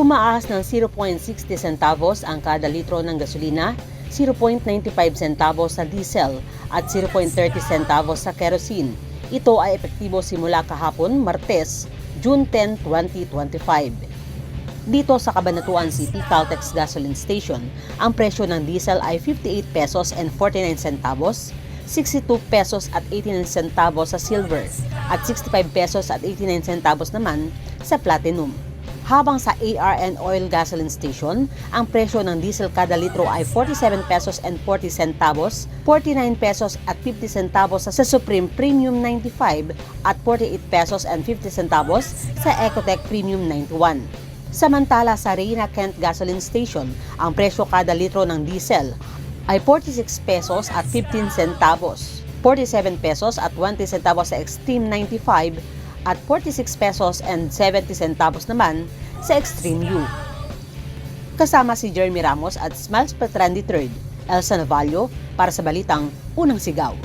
Tumaas ng 0.60 centavos ang kada litro ng gasolina, 0.95 centavos sa diesel at 0.30 centavos sa kerosene. Ito ay epektibo simula kahapon, Martes, June 10, 2025. Dito sa Cabanatuan City Caltex Gasoline Station, ang presyo ng diesel ay 58 pesos and 49 centavos, 62 pesos at 89 centavos sa silver at 65 pesos at 89 centavos naman sa platinum. Habang sa ARN Oil Gasoline Station, ang presyo ng diesel kada litro ay 47 pesos and 40 centavos, 49 pesos at 50 centavos sa Supreme Premium 95 at 48 pesos and 50 centavos sa Ecotec Premium 91. Samantala sa Reyna Kent Gasoline Station, ang presyo kada litro ng diesel ay 46 pesos at 15 centavos, 47 pesos at 20 centavos sa Extreme 95 at 46 pesos and 70 centavos naman sa Extreme U. Kasama si Jeremy Ramos at Smiles Petran III, Elsa Navallo para sa Balitang Unang Sigaw.